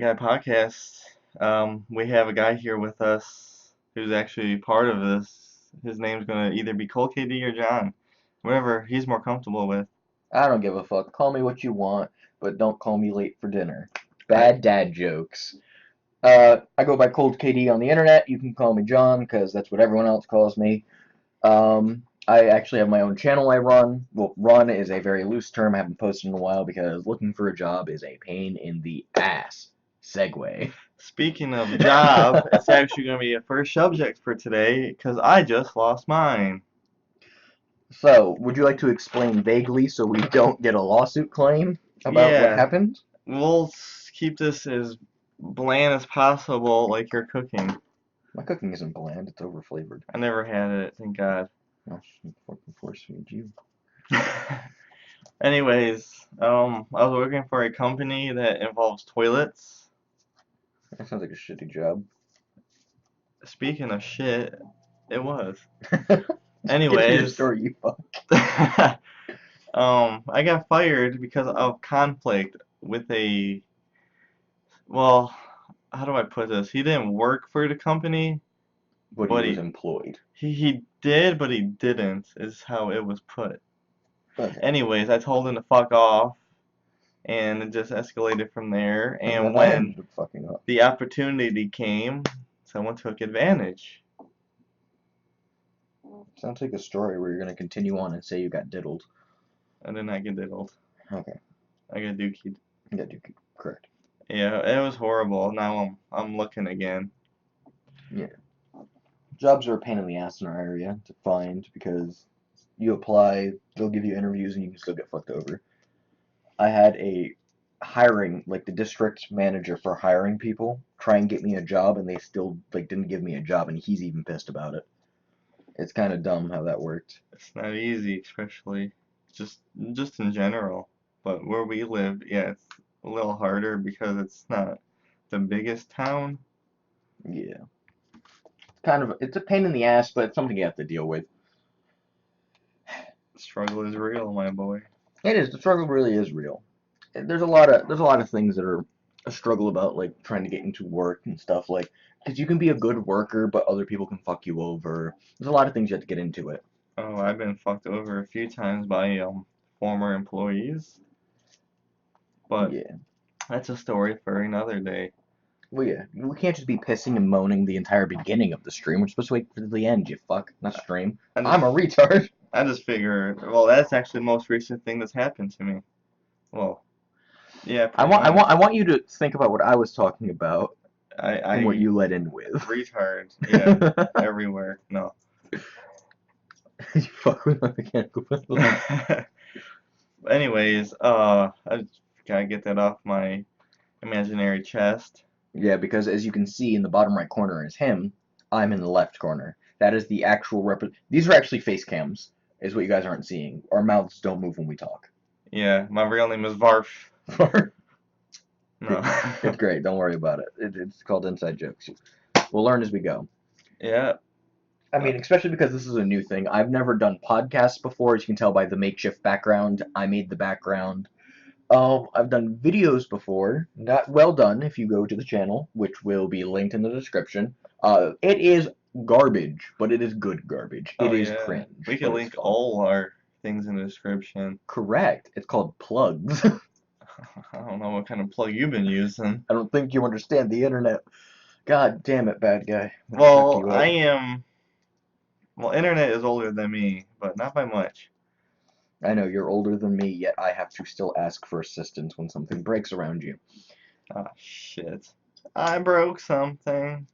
Guy Podcast. We have a guy here with us who's actually part of this. His name's gonna either be Cole KD or John, whatever he's more comfortable with. I don't give a fuck. Call me what you want, but don't call me late for dinner. I, Bad dad jokes. I go by Cold KD on the internet. You can call me John, because that's what everyone else calls me. I actually have my own channel I run. Well, run is a very loose term. I haven't posted in a while because looking for a job is a pain in the ass. Segue. Speaking of job, it's actually gonna be a first subject for today because I just lost mine. So, would you like to explain vaguely so we don't get a lawsuit claim about what Yeah, happened? we'll keep this as bland as possible, like your cooking. My cooking isn't bland, it's overflavored. I never had it, thank God. Oh, fucking force feed you. Anyways, I was working for a company that involves toilets. That sounds like a shitty job. Speaking of shit, it was. Just continue your Anyways, story, you fuck. I got fired because of conflict with well, how do I put this? He didn't work for the company, But he but was he employed. he did, but he didn't, is how it was put. Okay. Anyways, I told him to fuck off, and it just escalated from there. And And then I when ended up fucking up. the opportunity came, someone took advantage. Sounds like a story where you're gonna continue on and say you got diddled. And then I get diddled. Okay. I got dookied. Yeah, you correct. Yeah, it was horrible. Now I'm looking again. Yeah. Jobs are a pain in the ass in our area to find because you apply, they'll give you interviews, and you can still get fucked over. I had a hiring, like the district manager for hiring people, try and get me a job, and they still like didn't give me a job, and he's even pissed about it. It's kind of dumb how that worked. It's not easy, especially just in general. But where we live, yeah, it's a little harder because it's not the biggest town. Yeah. It's a pain in the ass, but it's something you have to deal with. The struggle is real, my boy. It is. The struggle really is real. There's a lot of things that are a struggle about like trying to get into work and stuff like because you can be a good worker, but other people can fuck you over. There's a lot of things you have to get into it. Oh, I've been fucked over a few times by former employees, but Yeah. that's a story for another day. Well, yeah. We can't just be pissing and moaning the entire beginning of the stream. We're supposed to wait for the end, you fuck. Not stream. I I'm just a retard. I just figured, well, that's actually the most recent thing that's happened to me. Well, yeah, I pretty want I much. want I want you to think about what I was talking about and what I you let in with. retard, yeah, everywhere. No. You fuck with my mechanical pencil. Anyways, I just gotta get that off my imaginary chest. Yeah, because as you can see in the bottom right corner is him. I'm in the left corner. That is the actual These are actually face cams, is what you guys aren't seeing. Our mouths don't move when we talk. Yeah, my real name is Varf. No. It's great. Don't worry about it. It's called inside jokes. We'll learn as we go. Yeah. I mean, especially because this is a new thing. I've never done podcasts before, as you can tell by the makeshift background. I made the background. I've done videos before. Not well done if you go to the channel, which will be linked in the description. It is garbage, but it is good garbage. It Oh is yeah. We cringe, can but it's link fun. all our things in the description. Correct. It's called plugs. I don't know what kind of plug you've been using. I don't think you understand the internet. God damn it, bad guy. I'm gonna fuck Well, you up. internet is older than me, but not by much. I know you're older than me, yet I have to still ask for assistance when something breaks around you. Ah, shit. I broke something.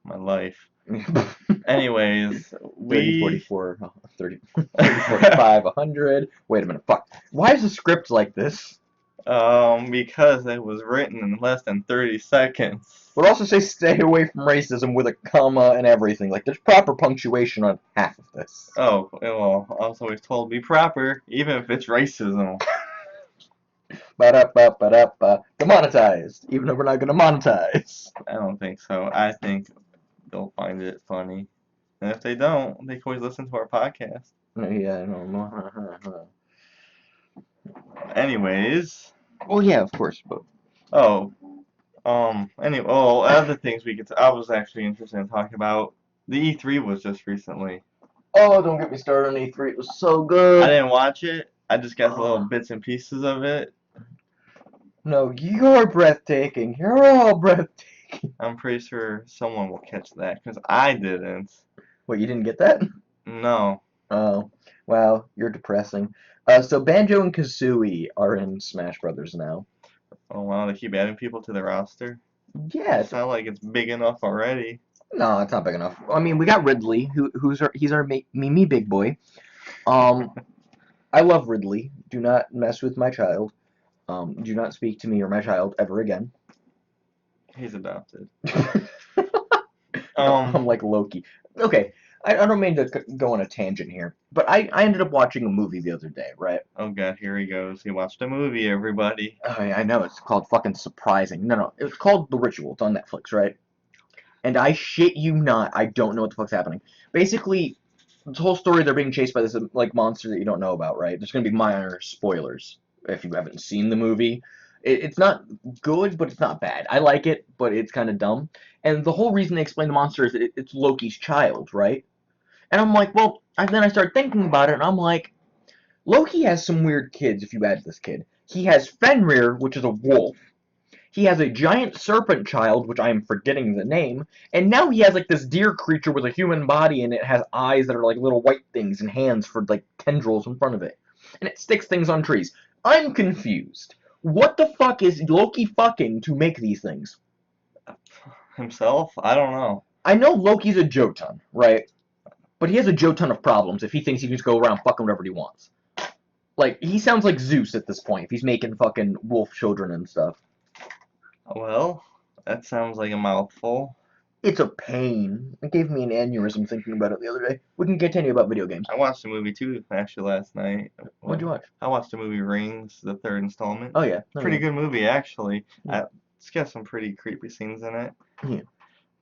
My life. 30, Anyways, 44, 30, 30, 45, 100. Wait a minute, fuck. Why is the script like this? because it was written in less than 30 seconds. Would also say stay away from racism with a comma and everything. Like, there's proper punctuation on half of this. Oh, well, I was always told be proper, even if it's racism. Ba-da-ba-ba-da-ba. Demonetized, even though we're not gonna monetize. I don't think so. I think they'll find it funny. And if they don't, they can always listen to our podcast. Yeah, no. Anyways, Well, yeah, of course, but Oh, anyway, well, other things we could. I was actually interested in talking about. The E3 was just recently. Oh, don't get me started on E3. It was so I good. didn't watch it. I just got the little Oh, bits and pieces of it. no, you're breathtaking. You're all breathtaking. I'm pretty sure someone will catch that because I didn't. Wait, you didn't get that? No. Oh, wow, you're depressing. So Banjo and Kazooie are in Smash Brothers now. Oh wow, they keep adding people to the roster. Yeah, It's not like it's big enough already. no, it's not big enough. I mean, we got Ridley, he's our Mimi big boy. Um, I love Ridley. Do not mess with my child. Do not speak to me or my child ever again. He's adopted. No, I'm Um. like Loki. Okay, I don't mean to go on a tangent here, but I ended up watching a movie the other day, right? Oh god, here he goes. He watched a movie. Everybody. I know it's called fucking Surprising. No, it's called The Ritual. It's on Netflix, right? And I shit you not, I don't know what the fuck's happening. Basically, this whole story they're being chased by this like monster that you don't know about, right? There's gonna be minor spoilers if you haven't seen the movie. It's not good, but it's not bad. I like it, but it's kind of dumb. And the whole reason they explain the monster is that it's Loki's child, right? And I'm like, well, and then I started thinking about it, and I'm like, Loki has some weird kids if you add this kid. He has Fenrir, which is a wolf. He has a giant serpent child, which I am forgetting the name, and now he has like this deer creature with a human body and it has eyes that are like little white things and hands for like tendrils in front of it. And it sticks things on trees. I'm confused. What the fuck is Loki fucking to make these things? Himself? I don't know. I know Loki's a Jotun, right? But he has a Jotun of problems if he thinks he can just go around fucking whatever he wants. Like, he sounds like Zeus at this point if he's making fucking wolf children and stuff. Well, that sounds like a mouthful. It's a pain. It gave me an aneurysm thinking about it the other day. We can continue about video games. I watched a movie too, actually, last night. What'd you watch? I watched the movie Rings, the third installment. Oh yeah, oh Pretty yeah, good movie, actually. yeah. It's got some pretty creepy scenes in it. Yeah.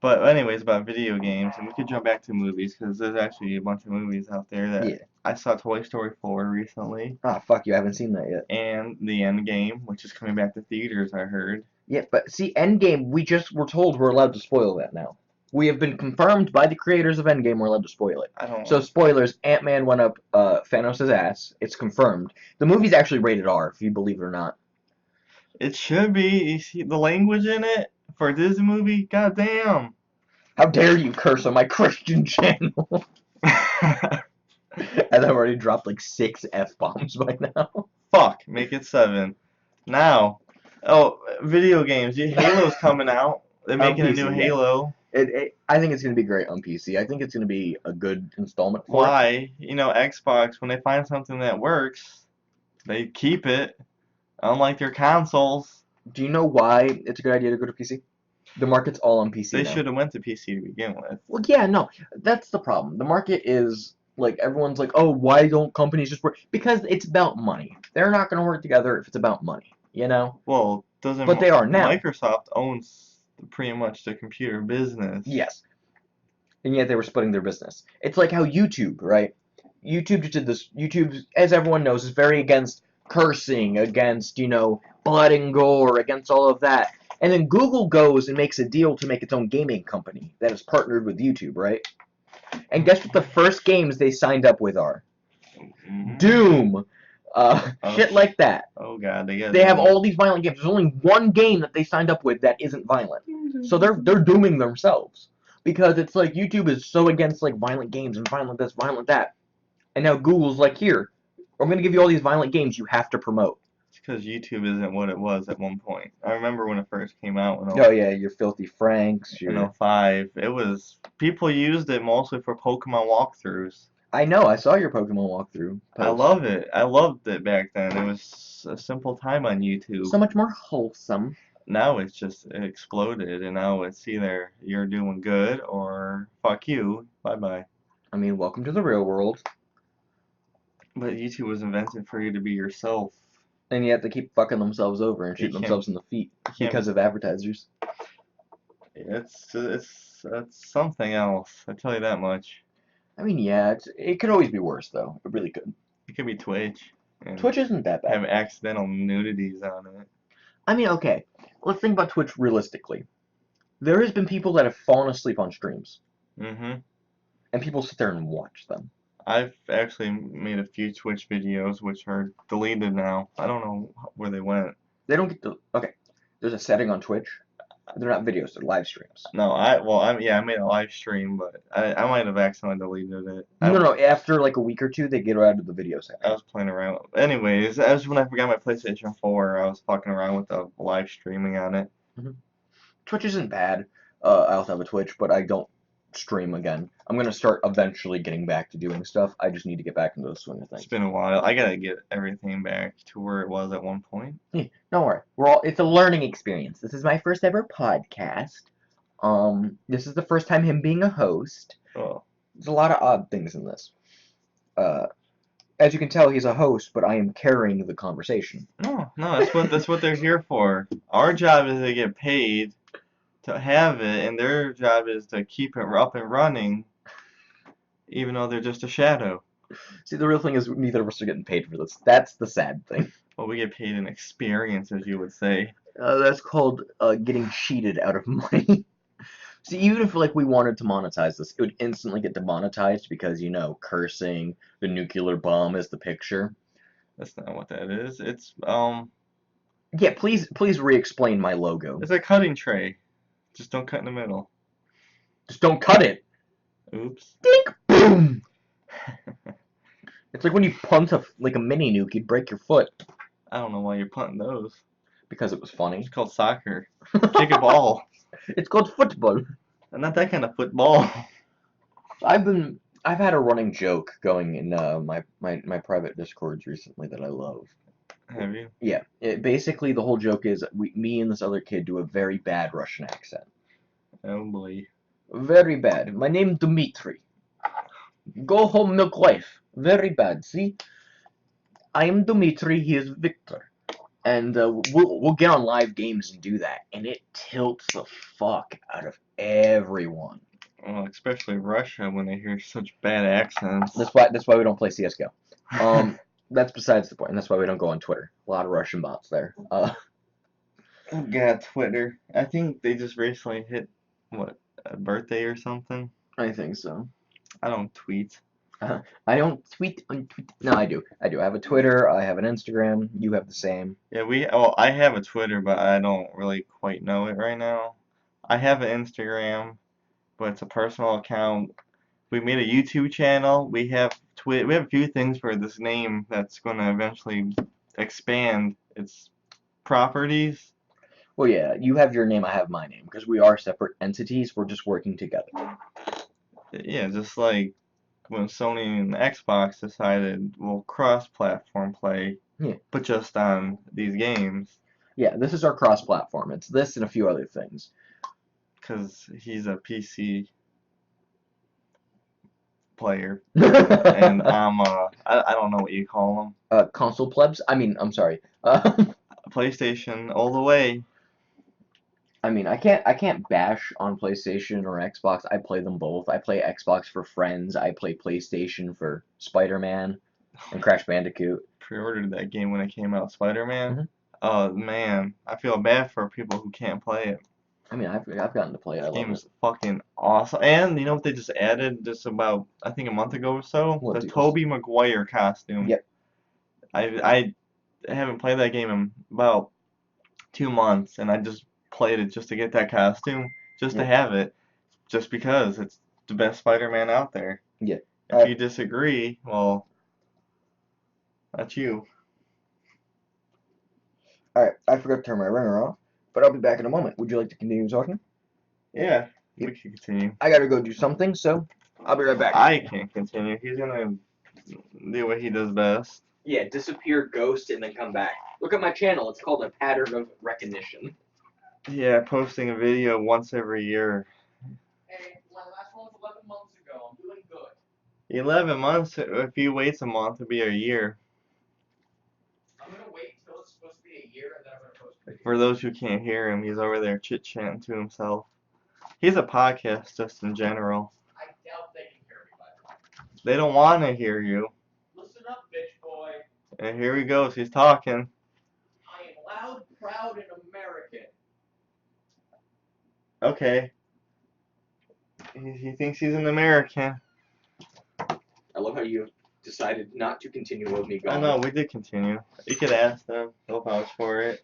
But anyways, about video games, and we could jump back to movies because there's actually a bunch of movies out there that Yeah. I saw Toy Story 4 recently, Ah, fuck you. I haven't seen that yet. and The End Game, which is coming back to theaters, I heard. Yeah, but see, Endgame. We just were told we're allowed to spoil that now. We have been confirmed by the creators of Endgame we're allowed to spoil it. I So don't. spoilers: Ant-Man went up Thanos' ass. It's confirmed. The movie's actually rated R, if you believe it or not. It should be. You see the language in it for a Disney movie? Goddamn. How dare you curse on my Christian channel? And I've already dropped like 6 F-bombs by now. Fuck, make it 7. Now, oh, video games. Halo's coming out. They're On making a new PC, yeah. Halo. I think it's going to be great on PC. I think it's going to be a good installment for it. Why? Xbox, when they find something that works, they keep it. Unlike their consoles, Do you know why it's a good idea to go to PC? The market's all on PC they now. should have went to PC to begin with. Well, yeah, no, that's the problem. The market is like everyone's like, oh, why don't companies just work? Because it's about money. They're not going to work together if it's about money, you know? Well, doesn't But they are now. Microsoft owns pretty much the computer business? Yes. And yet they were splitting their business. It's like how YouTube, right? YouTube just did this. YouTube, as everyone knows, is very against cursing, against, blood and gore, against all of that. And then Google goes and makes a deal to make its own gaming company that is partnered with YouTube, right? And guess what the first games they signed up with are? Mhm. Doom. Oh, Shit like that. Oh god, they got They have Doom. all these violent games. There's only one game that they signed up with that isn't violent. So they're dooming themselves. Because it's like YouTube is so against like violent games and violent this, violent that. And now Google's like, here, I'm gonna give you all these violent games you have to promote. It's because YouTube isn't what it was at one point. I remember when it first came out Oh yeah, your filthy Franks, in your '05. It was people used it mostly for Pokemon walkthroughs. I know, I saw your Pokemon walkthrough I post. love it. I loved it back then. It was a simple time on YouTube. So much more wholesome. Now it's just exploded, and now it's either you're doing good or fuck you, bye bye. I mean, welcome to the real world. But YouTube was invented for you to be yourself. And yet they keep fucking themselves over and You shooting can't- themselves in the feet you can't- because of advertisers. It's something else. I tell you that much. I mean, yeah, it could always be worse though. It really could. It could be Twitch and Twitch isn't that bad. have accidental nudities on it. I mean, okay, let's think about Twitch realistically. There has been people that have fallen asleep on streams, Mm-hmm. and people sit there and watch them. I've actually made a few Twitch videos which are deleted now. I don't know where they went. They don't get the okay. There's a setting on Twitch. They're not videos; they're live streams. No, I made a live stream, but I might have accidentally deleted it. No. After like a week or two, they get out of the video I section. was playing around. Anyways, that was when I forgot my PlayStation 4. I was fucking around with the live streaming on it. Mhm. Twitch isn't bad. I also have a Twitch, but I don't stream again. I'm gonna start eventually getting back to doing stuff. I just need to get back into the swing of It's things. been a while. I gotta get everything back to where it was at one point. Yeah, don't worry. It's a learning experience. This is my first ever podcast. This is the first time him being a host. Oh, There's a lot of odd things in this. Uh, as you can tell, he's a host, but I am carrying the conversation. no, that's what they're here for. Our job is to get paid to have it, and their job is to keep it up and running, even though they're just a shadow. See, the real thing is neither of us are getting paid for this. That's the sad thing. Well, we get paid in experience, as you would say. That's called getting cheated out of money. See, even if like we wanted to monetize this, it would instantly get demonetized because cursing, the nuclear bomb is the picture. That's not what that is. Yeah, please re-explain my logo. It's a cutting tray. Just don't cut in the middle. Just don't cut it. Oops. Dink, boom. It's like when you punt a mini nuke, you'd break your foot I don't know why you're punting those. because it was funny. It's called soccer. Kick a ball. It's called football. And not that kind of football. I've had a running joke going in my private discords recently that I love. Have you? Yeah, basically the whole joke is me and this other kid do a very bad Russian accent. Oh boy. Very bad. My name Dmitri. Go home, milk wife. Very bad. See, I am Dmitri. He is Victor, and we'll get on live games and do that, and it tilts the fuck out of everyone. Well, especially Russia when they hear such bad accents. That's why we don't play CS:GO. That's besides the point, and that's why we don't go on Twitter. A lot of Russian bots there. Oh God, Twitter. I think they just recently hit what, a birthday or something. I think so. I don't tweet. I don't tweet on Twitter. No, I do. I have a Twitter. I have an Instagram. You have the same. Yeah, I have a Twitter, but I don't really quite know it right now. I have an Instagram, but it's a personal account. We made a YouTube channel. We have a few things for this name that's going to eventually expand its properties. Well, yeah, you have your name. I have my name because we are separate entities. We're just working together. Yeah, just like when Sony and Xbox decided we'll cross-platform play, Yeah. but just on these games, Yeah, this is our cross-platform. It's this and a few other things. because he's a PC player, and I don't know what you call him. Console plebs. I mean, I'm sorry. PlayStation all the way. I mean, I can't bash on PlayStation or Xbox. I play them both. I play Xbox for friends. I play PlayStation for Spider-Man and Crash Bandicoot. Pre-ordered that game when it came out, Spider-Man. Mhm. Oh man, I feel bad for people who can't play it. I mean, I've gotten to play it. I This love game it. is fucking awesome. And you know what they just added just about, I think, a month ago or so? What The deals? Tobey Maguire costume. Yep. I haven't played that game in about 2 months, and I just played it just to get that costume, just to Yeah. have it, just because it's the best Spider-Man out there. Yeah. If you disagree, well, that's you. All right, I forgot to turn my ringer off, but I'll be back in a moment. Would you like to continue talking? Yeah, Yep. we can continue. I gotta go do something, so I'll be right back. I can't continue. He's gonna do what he does best. Yeah, disappear, ghost, and then come back. Look at my channel. It's called A Pattern of Recognition. Yeah, posting a video once every year. Hey, my last one was 11 months ago. I'm doing good. 11 months, if he waits a month, it'll be a year. I'm gonna wait until it's supposed to be a year, and then I'm gonna post it. For those who can't hear him, he's over there chit-chatting to himself. He's a podcast just in general. I doubt they can hear me, by the way. They don't want to hear you. Listen up, bitch boy. And here he goes, he's talking. I am loud, proud and American. Okay. He thinks he's an American. I love how you decided not to continue with me I going. know, we did continue. You could ask them. They'll vouch for it.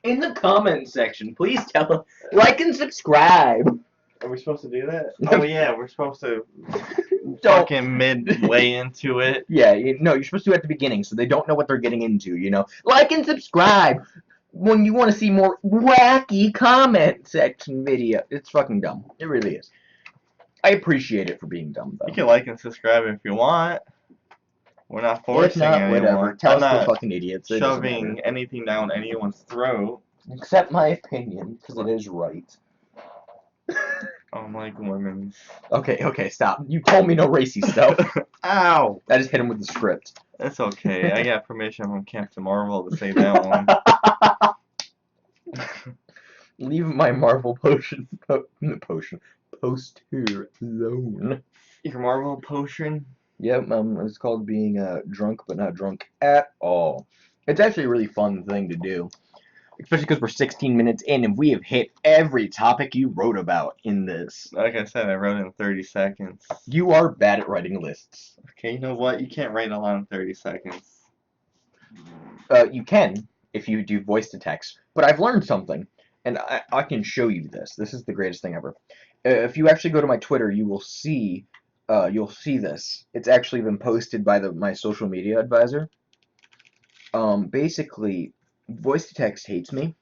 In the comment section, please tell us, like and subscribe. Are we supposed to do that? Oh, yeah, we're supposed to Don't. fucking midway into it. Yeah, no, you're supposed to at the beginning so they don't know what they're getting into, you know? Like and subscribe when you want to see more wacky comment section video. It's fucking dumb. It really is. I appreciate it for being dumb, though. You can like and subscribe if you want. We're not If forcing not, anyone. whatever. Tell I'm us we're not fucking idiots. It doesn't shoving matter. anything down anyone's throat. Except my opinion, because it is right. Unlike women's. Okay, stop. You told me no racy stuff. Ow! I just hit him with the script. That's okay. I got permission from Captain Marvel to say that one. Leave my Marvel poster alone. Your Marvel potion? Yep, it's called being drunk, but not drunk at all. It's actually a really fun thing to do. Especially because we're 16 minutes in and we have hit every topic you wrote about in this. Like I said, I wrote it in 30 seconds. You are bad at writing lists. Okay, you know what? You can't write a lot in 30 seconds. You can if you do voice to text, but I've learned something, and I can show you this. This is the greatest thing ever. If you actually go to my Twitter, you will see this. It's actually been posted by my social media advisor. Basically, voice to text hates me.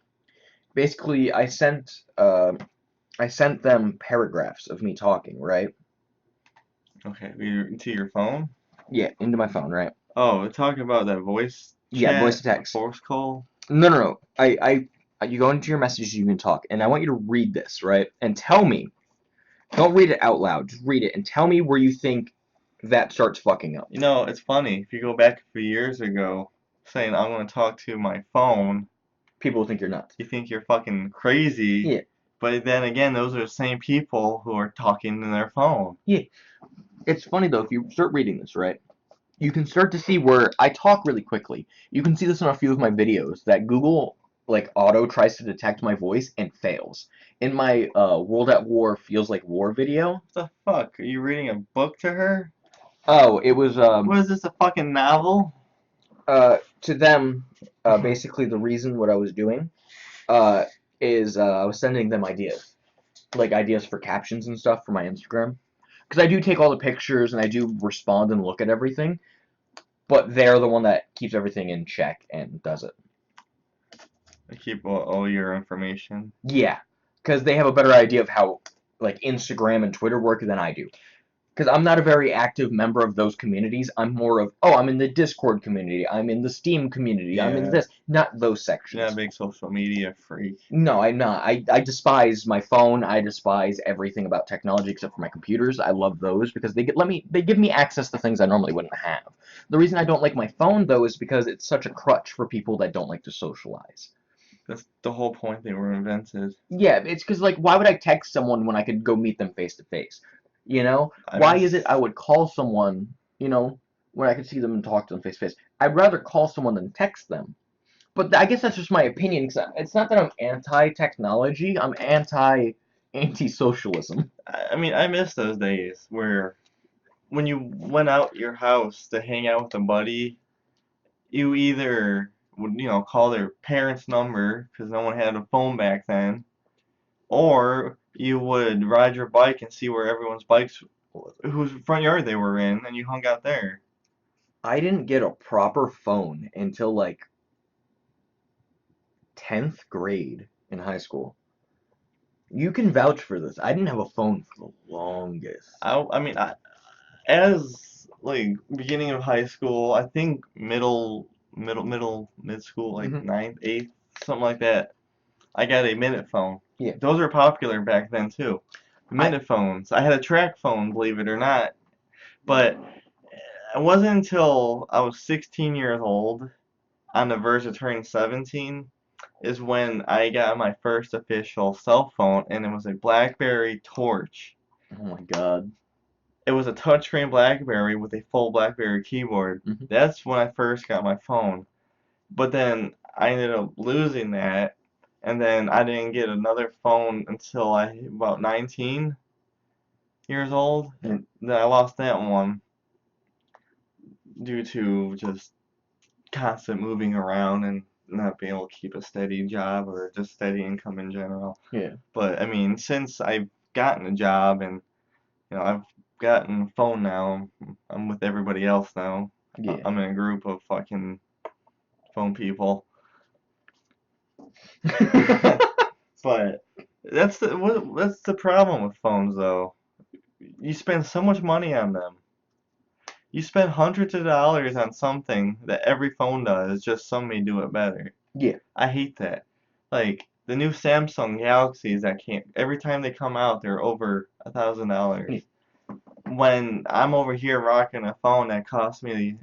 Basically, I sent them paragraphs of me talking, right? Okay, to your phone? Yeah, into my phone, right? Oh, we're talking about that voice chat? Yeah, voice to text. Force call? No. You go into your messages, you can talk, and I want you to read this, right? And tell me. Don't read it out loud. Just read it and tell me where you think that starts fucking up. You know, it's funny. If you go back a few years ago, saying I'm going to talk to my phone, people think you're nuts. You think you're fucking crazy. Yeah. But then again, those are the same people who are talking to their phone. Yeah. It's funny though, if you start reading this, right? You can start to see where I talk really quickly. You can see this in a few of my videos that Google auto tries to detect my voice and fails. In my World at War Feels Like War video. What the fuck? Are you reading a book to her? Oh, it was What is this, a fucking novel? To them, basically the reason what I was doing is I was sending them ideas. Like ideas for captions and stuff for my Instagram. Because I do take all the pictures and I do respond and look at everything. But they're the one that keeps everything in check and does it. They keep all your information. Yeah, because they have a better idea of how Instagram and Twitter work than I do. Because I'm not a very active member of those communities. I'm more of, I'm in the Discord community. I'm in the Steam community. Yeah. I'm in this. Not those sections. You're not a big social media freak. No, I'm not. I despise my phone. I despise everything about technology except for my computers. I love those because they give me access to things I normally wouldn't have. The reason I don't like my phone, though, is because it's such a crutch for people that don't like to socialize. That's the whole point they were invented. Yeah, it's because, why would I text someone when I could go meet them face to face? You know? Why is it I would call someone, when I could see them and talk to them face to face? I'd rather call someone than text them. But I guess that's just my opinion, because it's not that I'm anti-technology, I'm anti-socialism. I mean, I miss those days where when you went out your house to hang out with a buddy, you either would, call their parents' number, because no one had a phone back then, or you would ride your bike and see where everyone's bikes, whose front yard they were in, and you hung out there. I didn't get a proper phone until 10th grade in high school. You can vouch for this. I didn't have a phone for the longest. I mean, as beginning of high school, I think mid school, ninth, eighth, something like that, I got a minute phone. Yeah. Those were popular back then too. Minute phones. I had a track phone, believe it or not. But it wasn't until I was 16 years old, on the verge of turning 17, is when I got my first official cell phone, and it was a BlackBerry Torch. Oh my god. It was a touchscreen BlackBerry with a full BlackBerry keyboard. Mm-hmm. That's when I first got my phone. But then I ended up losing that, and then I didn't get another phone until I about 19 years old. Mm. Then I lost that one due to just constant moving around and not being able to keep a steady job or just steady income in general. Yeah. But I mean, since I've gotten a job and I've gotten a phone now, I'm with everybody else now. Yeah. I'm in a group of fucking phone people. But that's the problem with phones though. You spend so much money on them. You spend hundreds of dollars on something that every phone does, just some may do it better. Yeah. I hate that. Like the new Samsung Galaxies that can't every time they come out they're over $1,000. Yeah. When I'm over here rocking a phone that costs me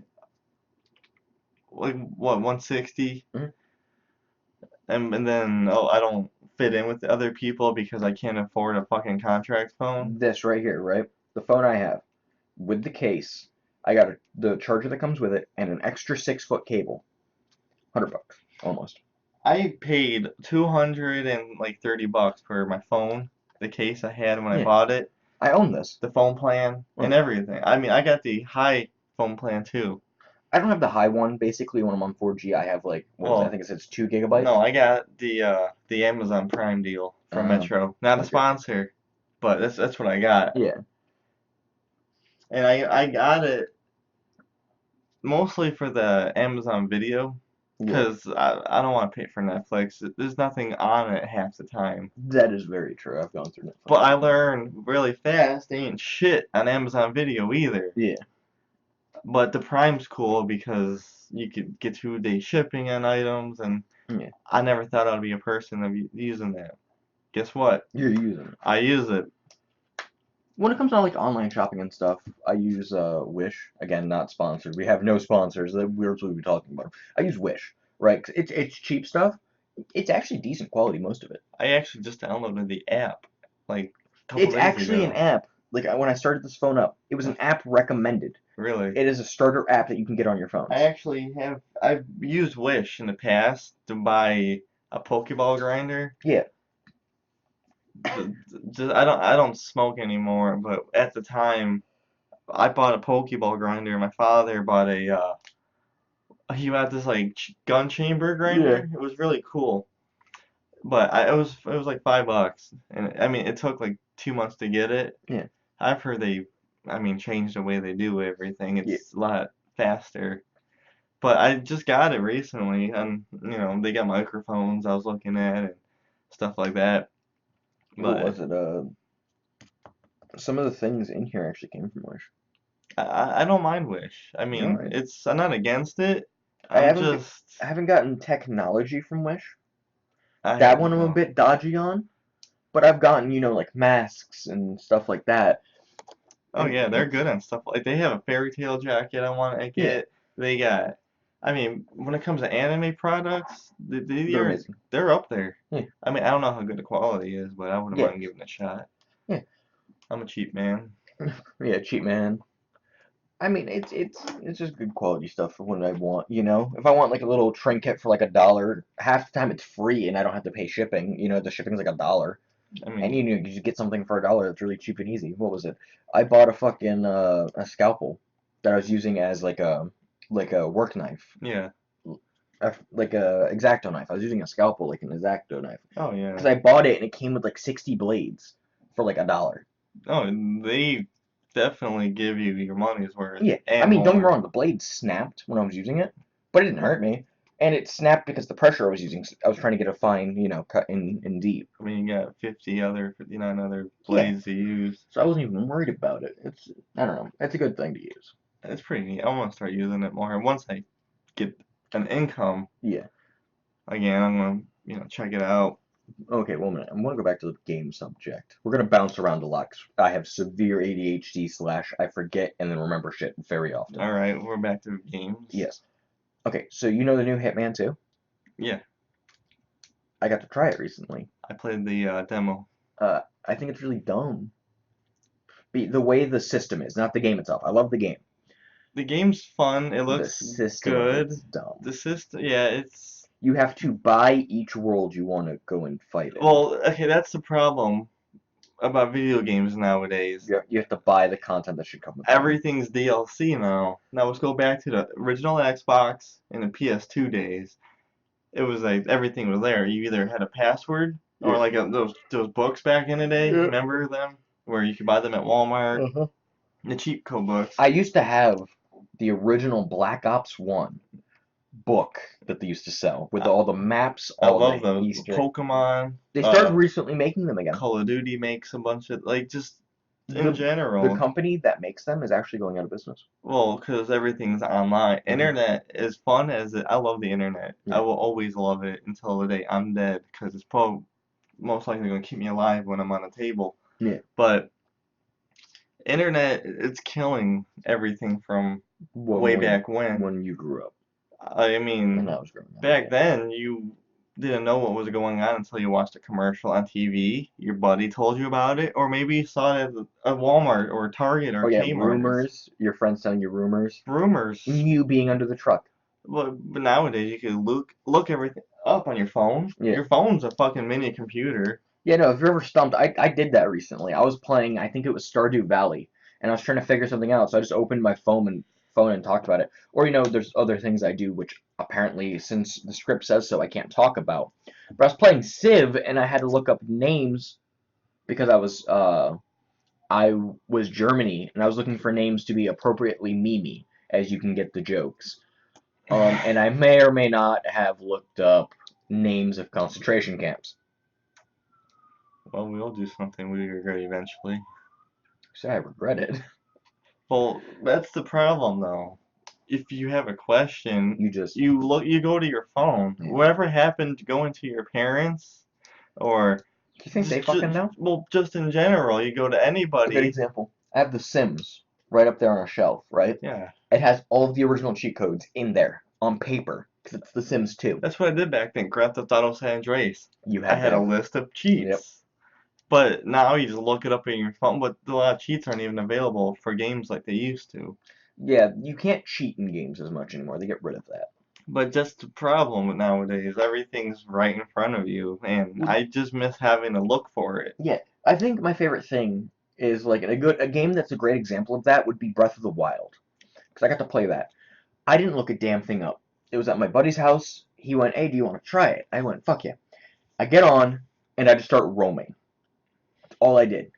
like what 160 Mhm. and then I don't fit in with the other people because I can't afford a fucking contract phone. This right here, right? The phone I have with the case, I got the charger that comes with it and an extra 6 foot cable. $100 almost. I paid 230 bucks for my phone, the case I had when I Yeah. bought it, I own this. the phone plan, and Well, everything. I mean, I got the high phone plan too. I don't have the high one. Basically, when I'm on 4G, I have like what was it? I Well, think it says 2 GB. no, I got the Amazon Prime deal from Oh, Metro. Not a okay. sponsor, but that's what I got. Yeah. And I got it mostly for the Amazon Video, Yeah. because I don't want to pay for Netflix. There's nothing on it half the time. That is very true. I've gone through But Netflix. I learned really fast, they ain't shit on Amazon Video either. Yeah. But the Prime's cool because you could get 2-day shipping on items, and Yeah. I never thought I'd be a person of using that. Guess what? You're using it. I use it. When it comes to like online shopping and stuff, I use Wish. Again, not sponsored. We have no sponsors. We're what we talking about. I use Wish, right? 'Cause it's cheap stuff. It's actually decent quality, most of it. I actually just downloaded the app like a couple It's days actually an ago. app. Like when I started this phone up, it was an app recommended. Really. It is a starter app that you can get on your I phones. actually I've used Wish in the past to buy a Pokeball grinder. Yeah. I don't smoke anymore, but at the time I bought a Pokeball grinder. My father bought he bought this like gun chamber Yeah. grinder. It was really cool, but it was like $5, and I mean it took like 2 months to get it. Yeah. I've heard I mean, changed the way they do everything. Yeah. It's a lot faster. But I just got it recently, and they got microphones I was looking at and stuff like that. What But was it? Some of the things in here actually came from Wish. I don't mind Wish. I All mean, right. I'm not against it. I I'm haven't just I haven't gotten technology from Wish. I That haven't one I'm a though. bit dodgy on, but I've gotten like masks and stuff like that. Oh And yeah, they're good on stuff like they have a fairy tale jacket I want to yeah, get. They got, I mean, when it comes to anime products, they're amazing. they're up there. Yeah, I mean, I don't know how good the quality is, but I wouldn't yeah, mind giving it a shot. yeah, I'm a cheap man. yeah. Cheap man. I mean, it's just good quality stuff for what I want. If I want like a little trinket for like $1, half the time it's free and I don't have to pay shipping. The shipping's like $1. I And mean, you just get something for $1 that's really cheap and easy. What was it? I bought a fucking a scalpel that I was using as like a work knife, yeah. like a X-Acto knife. I was using a scalpel like an X-Acto knife Oh because yeah. I bought it and it came with like 60 blades for like $1. Oh, they definitely give you your money's worth Yeah, I and mean, don't get me more. wrong, the blade snapped when I was using it, but it didn't hurt me. And it snapped because the pressure I was using, I was trying to get a fine, cut in deep. I mean, you got 59 other Yeah, blades to use. so I wasn't even worried about it. I don't know, it's a good thing to use. It's pretty neat. I want to start using it more. Once I get an income, Yeah. again, I'm gonna, check it out. Okay, one minute. I'm gonna go back to the game subject. We're gonna bounce around a lot 'cause I have severe ADHD slash I forget and then remember shit very often. All right, we're back to games. Yes. Okay, so you know the new Hitman 2? Yeah, I got to try it recently. I played the demo. I think it's really dumb. The way the system is, not the game itself. I love the game. The game's fun. It The looks system of good. it's dumb. The system, yeah, it's You have to buy each world you want to go and fight in. Well, okay, that's the problem about video games nowadays. You have to buy the content that should come with them. Everything's DLC now. Now let's go back to the original Xbox and the PS2 days. It was like everything was there. You either had a password or Yeah. like those books back in the day. Yeah. Remember them? Where you could buy them at Walmart. Uh-huh. The cheap code books. I used to have the original Black Ops 1 book that they used to sell with all the maps, I all love the those. Easter. Pokemon. They started recently making them again. Call of Duty makes a bunch of like just in The general. company that makes them is actually going out of business. Well, because everything's online. Internet, as fun as it, I love the internet. Yeah. I will always love it until the day I'm dead, because it's probably most likely going to keep me alive when I'm on the table. Yeah. But internet, it's killing everything from way back when. When you grew up. I mean, When I was growing up. back then, you didn't know what was going on until you watched a commercial on TV. Your buddy told you about it, or maybe you saw it at Walmart or Target or Oh yeah, Kmart. rumors. Your friends telling you rumors. Rumors. You being under the truck. But nowadays you can look everything up on your phone. Yeah. Your phone's a fucking mini computer. Yeah, no, if you're ever stumped, I did that recently. I was playing, I think it was Stardew Valley, and I was trying to figure something out, so I just opened my phone and talked about it. Or, there's other things I do, which apparently, since the script says so, I can't talk about. But I was playing Civ, and I had to look up names because I was Germany, and I was looking for names to be appropriately memey, as you can get the jokes. And I may or may not have looked up names of concentration camps. Well, we'll do something we regret eventually. So I regret it. Well, that's the problem though. If you have a question, You go to your phone. Yeah. Whatever happened to going to your parents, or Do you think they fucking know? well, just in general, you go to A good anybody. example. I have The Sims right up there on a shelf, right? Yeah, It has all of the original cheat codes in there on paper because it's The Sims 2. that's what I did back then. Grand Theft Auto San Andreas. You I had a to. list of cheats. Yep. But now you just look it up in your phone, but a lot of cheats aren't even available for games like they used to. Yeah, you can't cheat in games as much anymore. They get rid of that. But that's the problem with nowadays. Everything's right in front of you, and I just miss having to look for it. Yeah, I think my favorite thing is like a game that's a great example of that would be Breath of the Wild, because I got to play that. I didn't look a damn thing up. It was at my buddy's house. He went, "Hey, do you want to try it?" I went, "Fuck yeah." I get on and I just start roaming. All I did.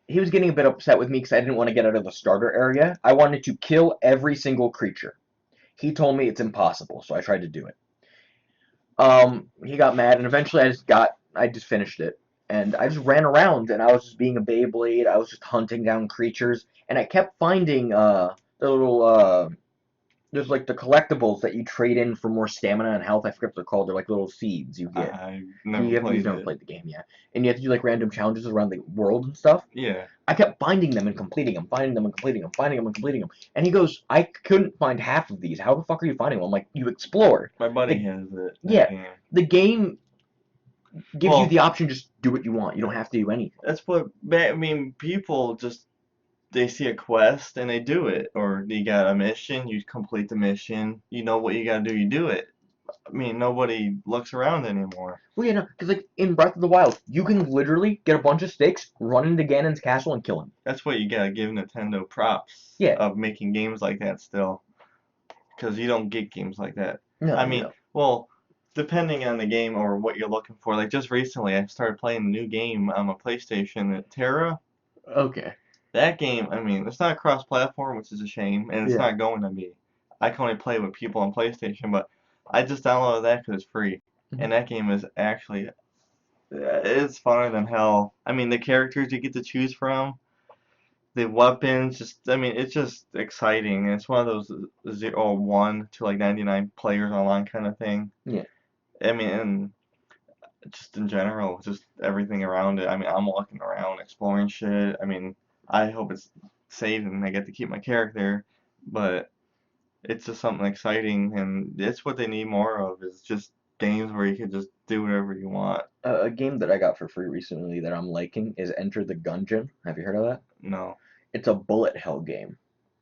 He was getting a bit upset with me because I didn't want to get out of the starter area. I wanted to kill every single creature. He told me it's impossible, so I tried to do it. He got mad, and eventually I just finished it. And I just ran around, and I was just being a Beyblade. I was just hunting down creatures, and I kept finding the little there's like the collectibles that you trade in for more stamina and health. I forget what they're called. They're like little seeds you get. I've You've never never played the game yet. And you have to do like random challenges around the world and stuff. Yeah. I kept finding them and completing them, finding them and completing them, finding them and completing them. And he goes, "I couldn't find half of these. How the fuck are you finding them?" I'm like, "You explored." My buddy has it. Yeah. Game. The game gives you the option, just do what you want. You don't have to do anything. That's what I mean. People just they see a quest and they do it, or you got a mission, you complete the mission. You know what you got to do, you do it. I mean, nobody looks around anymore. Well, because like in Breath of the Wild, you can literally get a bunch of sticks, run into Ganon's castle, and kill him. That's what you gotta give Nintendo props. Yeah. Of making games like that still, because you don't get games like that. No, I mean, well, depending on the game or what you're looking for. Like just recently, I started playing a new game on my PlayStation, Terra. Okay. That game, I mean, it's not cross-platform, which is a shame, and it's not going to be. I can only play with people on PlayStation, but I just downloaded that because it's free, and that game is actually, it's funner than hell. I mean, the characters you get to choose from, the weapons, just, I mean, it's just exciting. And it's one of those 1 to like 99 players online kind of thing. Yeah. I mean, and just in general, just everything around it. I mean, I'm walking around exploring shit. I mean, I hope it's saved and I get to keep my character, but it's just something exciting, and it's what they need more of, is just games where you can just do whatever you want. A game that I got for free recently that I'm liking is Enter the Gungeon. Have you heard of that? No. It's a bullet hell game.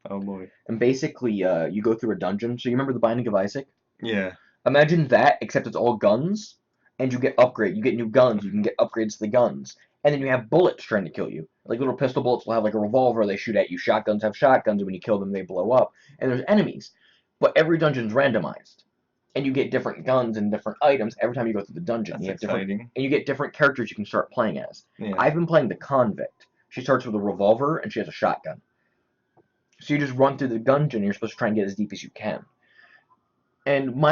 Oh boy. And basically, you go through a dungeon. So you remember The Binding of Isaac? Yeah. Imagine that, except it's all guns, and you get upgrade. You get new guns. You can get upgrades to the guns, and then you have bullets trying to kill you. Like little pistol bullets will have like a revolver. They shoot at you. Shotguns have shotguns, and when you kill them, they blow up. And there's enemies, but every dungeon's randomized, and you get different guns and different items every time you go through the dungeon. That's You have different, exciting. and you get different characters you can start playing as. Yeah. I've been playing the convict. She starts with a revolver, and she has a shotgun. So you just run through the dungeon. And you're supposed to try and get as deep as you can. And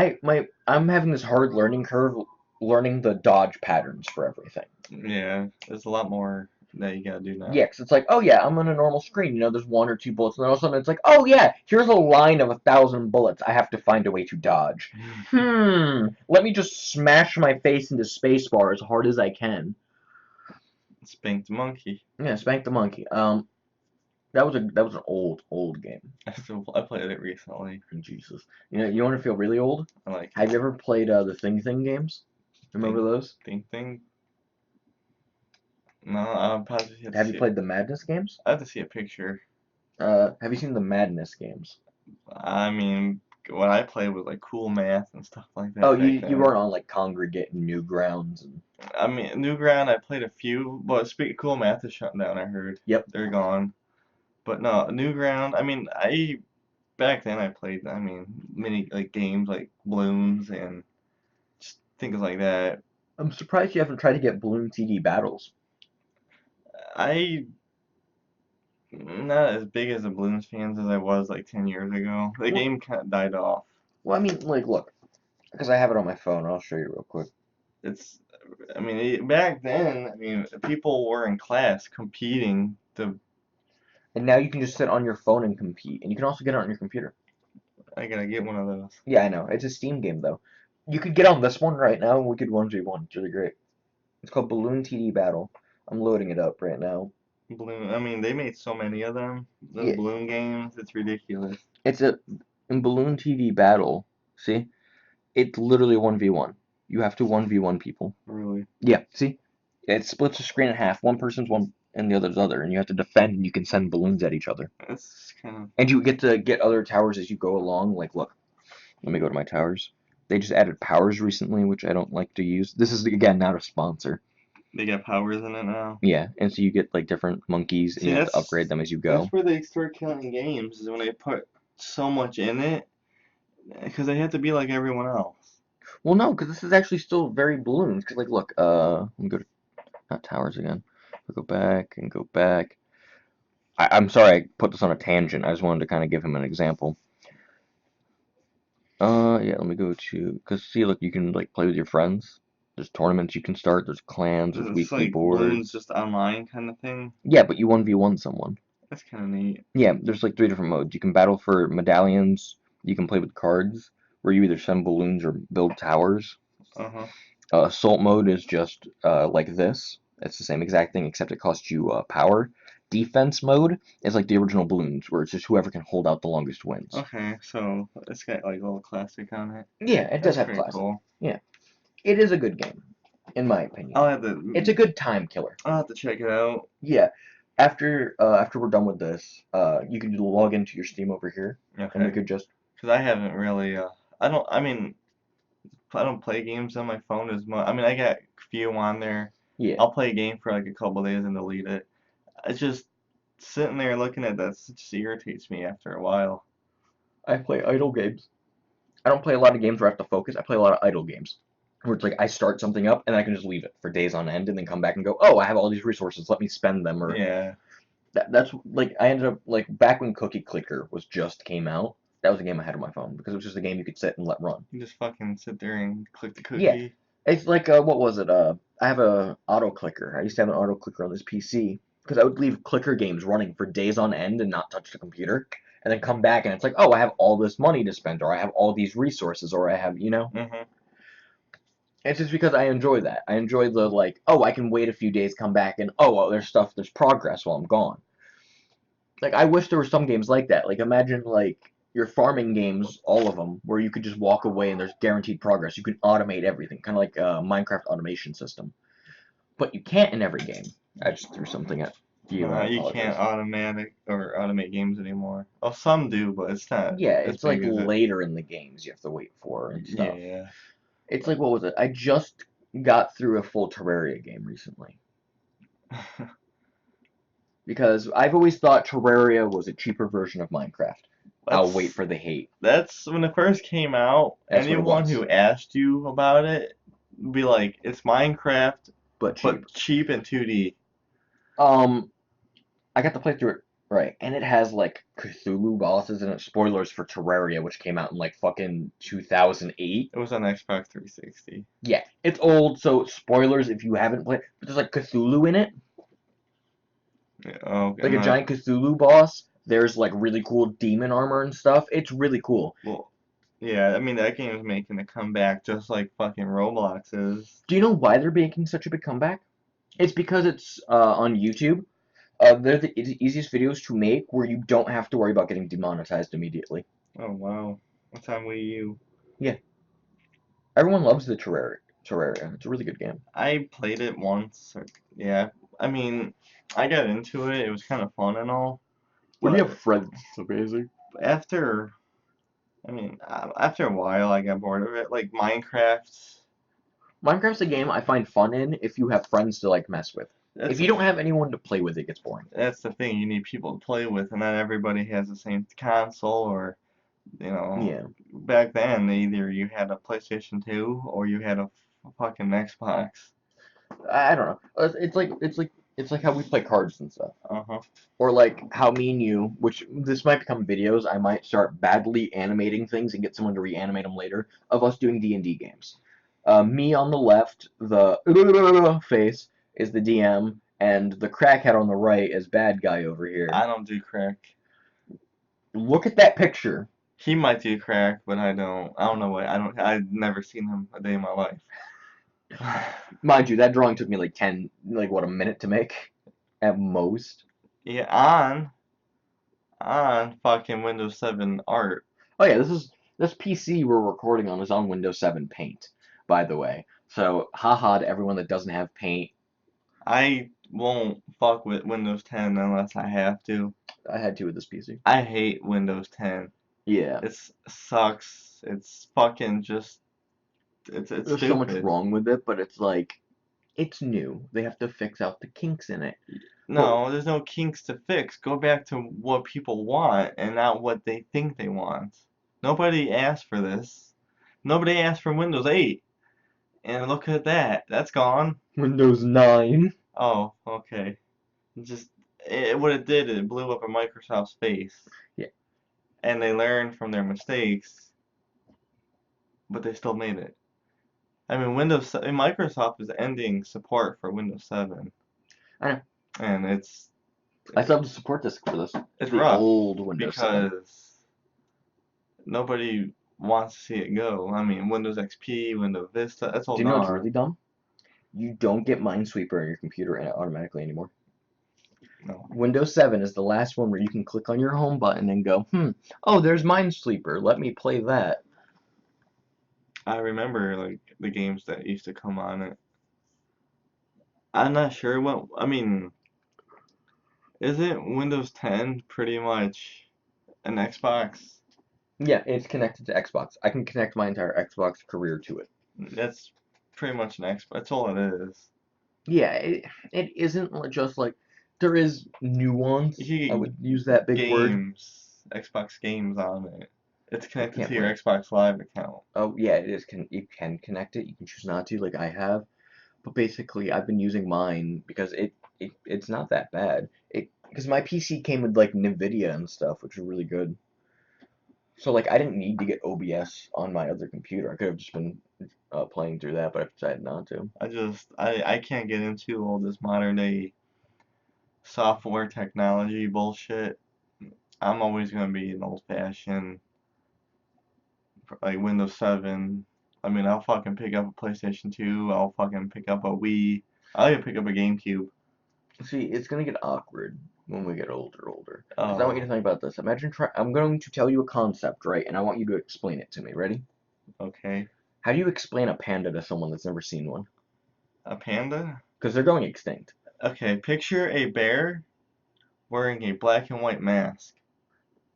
I'm having this hard learning curve learning the dodge patterns for everything. Yeah, there's a lot more that you gotta do now. Yeah, 'cause it's like, oh yeah, I'm on a normal screen. There's one or two bullets, and then all of a sudden it's like, oh yeah, here's a line of 1,000 bullets. I have to find a way to dodge. Let me just smash my face into spacebar as hard as I can. Spank the monkey. Yeah, spank the monkey. That was an old game. I played it recently. Jesus. You want to feel really old? I like Have you ever played the Thing games? Remember those? Thing. No, I'll probably Have you played the Madness games? I have to see a picture. Have you seen the Madness games? I mean, what I played was like Cool Math and stuff like that. Oh, you weren't on like Congregate and Newgrounds and. I mean, Newground, I played a few, but Cool Math is shut down, I heard. Yep. They're gone. But no, Newground, I mean, back then I played, I mean, many like games like Bloons and just things like that. I'm surprised you haven't tried to get Bloom TD Battles. I not as big as the Bloons fans as I was like 10 years ago. The game kind of died off. Well, I mean, like, look, because I have it on my phone. I'll show you real quick. I mean, back then, I mean, people were in class competing to. And now you can just sit on your phone and compete, and you can also get it on your computer. I gotta get one of those. Yeah, I know. It's a Steam game, though. You could get on this one right now, and we could 1v1. It's really great. It's called Balloon TD Battle. I'm loading it up right now. Bloon, I mean, they made so many of them. The Yeah. Bloon games, it's ridiculous. In Balloon TD Battle, see? It's literally 1v1. You have to 1v1 people. Really? Yeah, see? It splits the screen in half. One person's one and the other's other, and you have to defend, and you can send balloons at each other. It's kind of. And you get to get other towers as you go along. Like, look, let me go to my towers. They just added powers recently, which I don't like to use. This is, again, not a sponsor. They got powers in it now. Yeah, and so you get, like, different monkeys, and you have to upgrade them as you go. That's where they start killing games, is when they put so much in it, because they have to be like everyone else. Well, no, because this is actually still very balloons. Because, like, look, let me go to, not towers again. I'll go back and go back. I'm sorry I put this on a tangent. I just wanted to kind of give him an example. Yeah, let me go to, because see, look, you can, like, play with your friends. There's tournaments you can start. There's clans. There's weekly like boards. Bloons just online kind of thing. Yeah, but you 1v1 someone. That's kind of neat. Yeah, there's like 3 different modes. You can battle for medallions. You can play with cards, where you either send balloons or build towers. Assault mode is just like this. It's the same exact thing, except it costs you power. Defense mode is like the original balloons, where it's just whoever can hold out the longest wins. Okay, so it's got like a little classic on it. Yeah, it does have classic. Cool. Yeah, it is a good game, in my opinion. I'll have to. It's a good time killer. I'll have to check it out. Yeah. After we're done with this, you can log into your Steam over here, Okay. and we could just. Because I haven't really. I mean, I don't play games on my phone as much. I mean, I got a few on there. Yeah. I'll play a game for like a couple days and delete it. It's just sitting there looking at that. It just irritates me after a while. I play idle games. I don't play a lot of games where I have to focus. I play a lot of idle games, where it's like I start something up and I can just leave it for days on end and then come back and go, oh, I have all these resources. Let me spend them. Or yeah. That's like I ended up like back when Cookie Clicker was just came out. That was a game I had on my phone because it was just a game you could sit and let run. You just fucking sit there and click the cookie. Yeah. It's like what was it? I have a auto clicker. I used to have an auto clicker on this PC because I would leave clicker games running for days on end and not touch the computer, and then come back and it's like, oh, I have all this money to spend, or I have all these resources, or I have, It's just because I enjoy that. I enjoy the like, oh, I can wait a few days, come back, and oh, well, there's progress while I'm gone. Like I wish there were some games like that. Like imagine like your farming games, all of them, where you could just walk away and there's guaranteed progress. You can automate everything, kind of like a Minecraft automation system. But you can't in every game. I just threw something at you, No, I you can't apologize. automate games anymore. Oh, some do, but it's not Yeah, as it's like big as it. later in the games you have to wait for and stuff. Yeah. It's like, what was it? I just got through a full Terraria game recently. Because I've always thought Terraria was a cheaper version of Minecraft. I'll wait That's for the hate. that's when it first came out. That's what it Anyone was. who asked you about it would be like, "It's Minecraft, But cheap. but cheap and 2D." Um, I got to play through it right, and it has like Cthulhu bosses in it. Spoilers for Terraria, which came out in like fucking 2008. It was on Xbox 360. Yeah, it's old, so spoilers if you haven't played. But there's like Cthulhu in it, Yeah, oh, like and a giant Cthulhu boss. There's like really cool demon armor and stuff. It's really cool. well, yeah. I mean, that game is making a comeback just like fucking Roblox is. Do you know why they're making such a big comeback? It's because it's on YouTube. They're the easiest videos to make where you don't have to worry about getting demonetized immediately. Oh wow, what's on Wii U? Yeah, everyone loves the Terraria. It's a really good game. I played it once. Yeah, I mean, I got into it. It was kind of fun and all, When you have but friends, it's amazing. after, I mean, after a while, I got bored of it. Like Minecraft. Minecraft's a game I find fun in if you have friends to like mess with. That's If the you don't have anyone to play with, it gets boring. that's the thing. You need people to play with, and not everybody has the same console. Or Yeah, back then, either you had a PlayStation 2 or you had a fucking Xbox. I don't know. It's like how we play cards and stuff, Uh-huh. or like how me and you, which this might become videos. I might start badly animating things and get someone to reanimate them later of us doing D&D games. Me on the left, the face is the DM, and the crackhead on the right is bad guy over here. I don't do crack. Look at that picture. He might do crack, but I don't. I don't know what. I don't. I've never seen him a day in my life. Mind you, that drawing took me like a minute to make, at most. Yeah, on fucking Windows 7 art. Oh yeah, this PC we're recording on is on Windows 7 Paint, by the way. So, haha to everyone that doesn't have Paint. I won't fuck with Windows 10 unless I have to. I had to with this PC. I hate Windows 10. Yeah, It sucks. It's fucking just. It's there's so much stupid. wrong with it, but it's like it's new. They have to fix out the kinks in it. But No, there's no kinks to fix. Go back to what people want and not what they think they want. Nobody asked for this. Nobody asked for Windows 8. And look at that. That's gone. Windows 9. Oh, okay. Just what it did, it blew up in Microsoft's face. Yeah. And they learned from their mistakes, but they still made it. I mean, Microsoft is ending support for Windows 7. I know. And I still have to support this for this. it's The rough old Windows 7. because nobody wants to see it go. I mean, Windows XP, Windows Vista, that's all Do you know what's gone. really dumb? You don't get Minesweeper on your computer automatically anymore. No. Windows 7 is the last one where you can click on your home button and go, oh, there's Minesweeper. Let me play that. I remember like the games that used to come on it. I'm not sure what. I mean, isn't Windows 10 pretty much an Xbox? Yeah, it's connected to Xbox. I can connect my entire Xbox career to it. That's pretty much an Xbox. That's all it is. Yeah, it isn't just like there is nuance. You I can would use that big word. Xbox games on it. It's I connected can't to your play. Xbox Live account. Oh yeah, it is. You can connect it. You can choose not to, like I have. But basically, I've been using mine because it's not that bad. Because my PC came with like NVIDIA and stuff, which is really good. So like I didn't need to get OBS on my other computer. I could have just been playing through that, but I decided not to. I can't get into all this modern day software technology bullshit. I'm always gonna be an old fashioned like Windows 7. I mean, I'll fucking pick up a PlayStation 2. I'll fucking pick up a Wii. I'll even pick up a GameCube. See, it's gonna get awkward when we get older. Because I want you to Oh, think about this. Imagine I'm going to tell you a concept, right? And I want you to explain it to me. Ready? okay. How do you explain a panda to someone that's never seen one? A panda? Because they're going extinct. Okay, picture a bear wearing a black and white mask.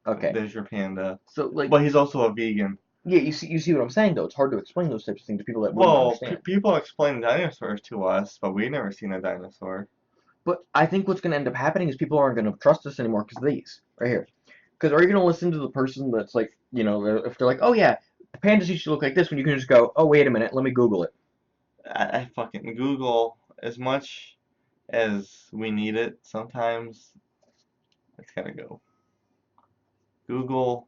Okay. There's your panda. So like, But he's also a vegan. yeah, you see what I'm saying though. It's hard to explain those types of things to people that wouldn't Well, understand. people explain dinosaurs to us, but we've never seen a dinosaur. But I think what's going to end up happening is people aren't going to trust us anymore because of these right here. Because are you going to listen to the person that's like, you know, if they're like, oh yeah, pandas used to look like this, when you can just go, oh wait a minute, let me Google it. I fucking Google as much as we need it. Sometimes it's gotta go. Google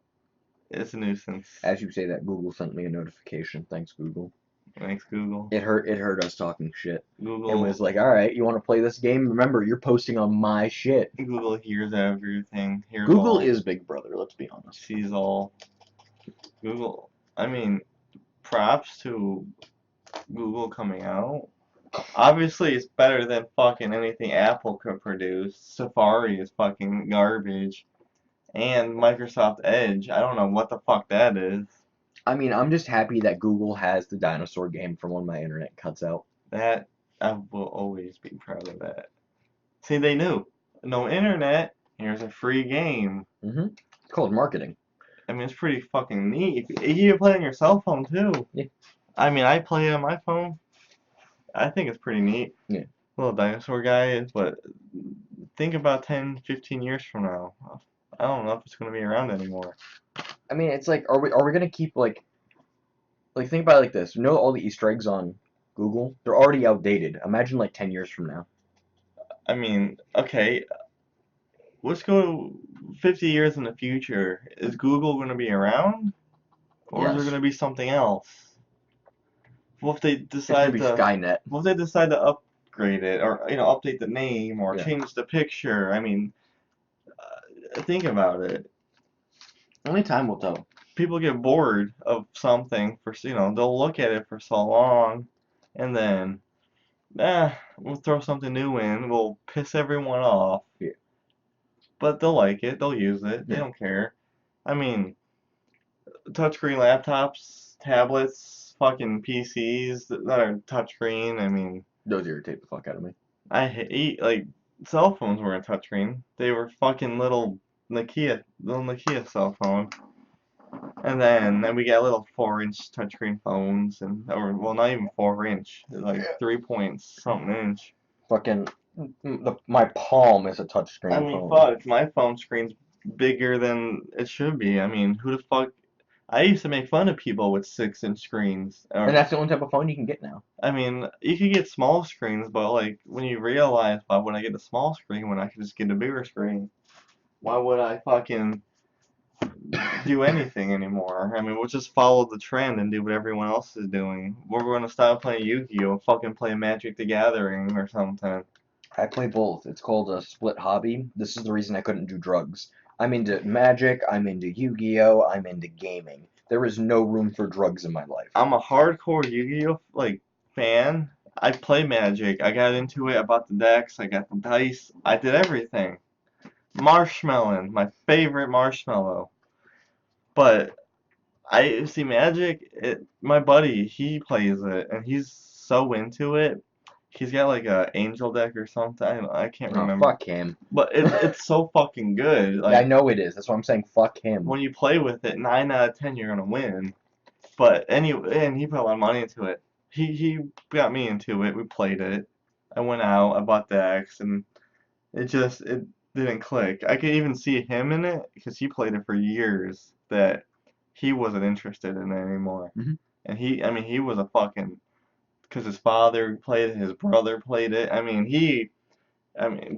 is a nuisance. As you say that, Google sent me a notification. Thanks, Google. Thanks, Google. It hurt us talking shit. Google. And was like, all right, you want to play this game? Remember, you're posting on my shit. Google hears everything. Hears Google all. is Big Brother. Let's be honest. Sees all. Google. I mean, props to Google coming out. Obviously, it's better than fucking anything Apple could produce. Safari is fucking garbage. And Microsoft Edge, I don't know what the fuck that is. I mean, I'm just happy that Google has the dinosaur game from when my internet cuts out. That, I will always be proud of that. See, they knew. No internet, here's a free game. It's called marketing. I mean, it's pretty fucking neat. You can play on your cell phone, too. Yeah. I mean, I play it on my phone. I think it's pretty neat. Yeah. Little dinosaur guy, but think about 10, 15 years from now. I don't know if it's going to be around anymore. I mean, it's like, are we gonna keep like think about it like this. You know, all the Easter eggs on Google, they're already outdated. Imagine like 10 years from now. I mean, okay, let's go 50 years in the future. Is Google going to be around? Or is there Yes. going to be something else? What if they It's gonna decide be to Skynet. what if they decide to upgrade it or update the name or Yeah. change the picture? I mean, think about it. Only time will tell. People get bored of something for they'll look at it for so long and then we'll throw something new in, we'll piss everyone off. Yeah. But they'll like it, they'll use it, they Yeah. don't care. I mean, touchscreen laptops, tablets, fucking PCs that are touchscreen. I mean, Those irritate the fuck out of me. I hate like cell phones weren't touchscreen. They were fucking little Nokia cell phone. And then we got little 4-inch touchscreen phones or well not even 4-inch, like 3 point something inch. Fucking my palm is a touchscreen I mean, phone. fuck, my phone screen's bigger than it should be. I mean, who the fuck? I used to make fun of people with 6-inch screens. And that's the only type of phone you can get now. I mean, you could get small screens, but like when you realize why would I get a small screen when I could just get a bigger screen? Why would I fucking do anything anymore? I mean, we'll just follow the trend and do what everyone else is doing. We're gonna stop playing Yu-Gi-Oh! And fucking play Magic the Gathering or something. I play both. It's called a split hobby. This is the reason I couldn't do drugs. I'm into Magic, I'm into Yu-Gi-Oh!, I'm into gaming. There is no room for drugs in my life. I'm a hardcore Yu-Gi-Oh! Fan. I play Magic. I got into it. I bought the decks. I got the dice. I did everything. Marshmallow, my favorite marshmallow. But I see Magic. My buddy, he plays it, and he's so into it. He's got like a angel deck or something. I can't Oh, remember. fuck him. But it's so fucking good. Yeah, I know it is. That's why I'm saying fuck him. When you play with it, 9 out of 10 you're gonna win. But anyway, and he put a lot of money into it. He got me into it. We played it. I went out. I bought decks, and it didn't click. I could even see him in it because he played it for years. That he wasn't interested in it anymore. Mhm. And he was a fucking because his father played it, his brother played it.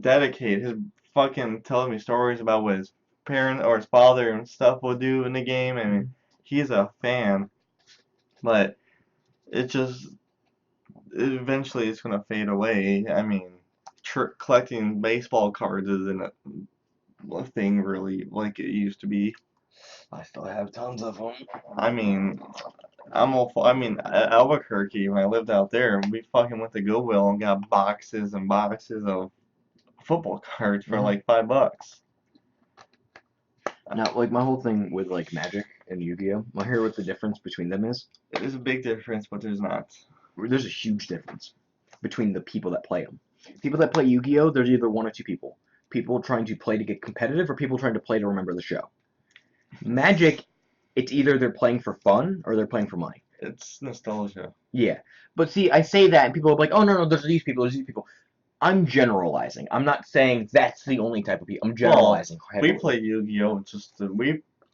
Dedicated. His fucking telling me stories about what his parent or his father and stuff will do in the game. I mean, he's a fan, but it just eventually it's gonna fade away. I mean, collecting baseball cards isn't a thing really like it used to be. I still have tons of them. I mean, at Albuquerque when I lived out there, we fucking went to Goodwill and got boxes and boxes of football cards for like $5. Now, like my whole thing with like Magic and Yu-Gi-Oh, I hear what the difference between them is. There's a big difference, but there's not. There's a huge difference between the people that play them. People that play Yu-Gi-Oh, there's either one or two people. people trying to play to get competitive or people trying to play to remember the show. Magic, it's either they're playing for fun or they're playing for money. It's nostalgia. Yeah. But see, I say that and people are like, oh, no, there's these people, there's these people. I'm generalizing. I'm not saying that's the only type of people. I'm generalizing heavily. We play Yu-Gi-Oh!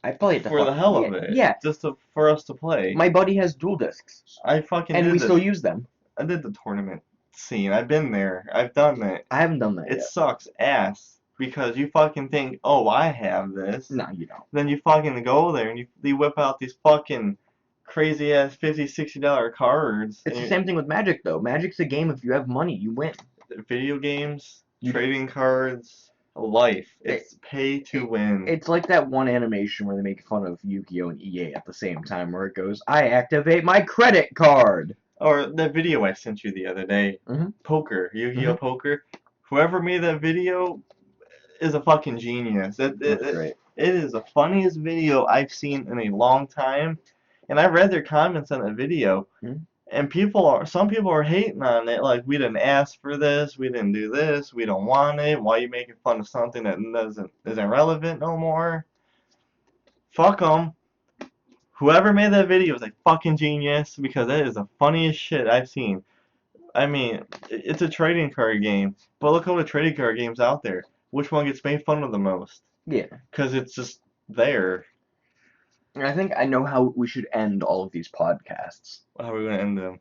I play it for the hell of it. Yeah. Just for us to play. My buddy has dual discs. And we still use them. I did the tournament scene. I've been there. I've done it. I haven't done that yet. It sucks ass. Because you fucking think, oh, I have this. No, you don't. Then you fucking go there and you whip out these fucking crazy ass $50, $60 cards. It's the same thing with Magic though. Magic's a game. If you have money, you win. Video games, trading cards, life. It's pay to win. It's like that one animation where they make fun of Yu-Gi-Oh! And EA at the same time, where it goes, I activate my credit card. Or that video I sent you the other day. Poker, Yu-Gi-Oh! Poker. Whoever made that video is a fucking genius. That's great. It is the funniest video I've seen in a long time. And I read their comments on the video. And some people are hating on it, like, we didn't ask for this, we didn't do this, we don't want it, why are you making fun of something that isn't relevant no more? Fuck them. Whoever made that video is a fucking genius, because that is the funniest shit I've seen. I mean, it's a trading card game, but look at all the trading card games out there. Which one gets made fun of the most? Yeah. Because it's just there. I think I know how we should end all of these podcasts. How are we going to end them?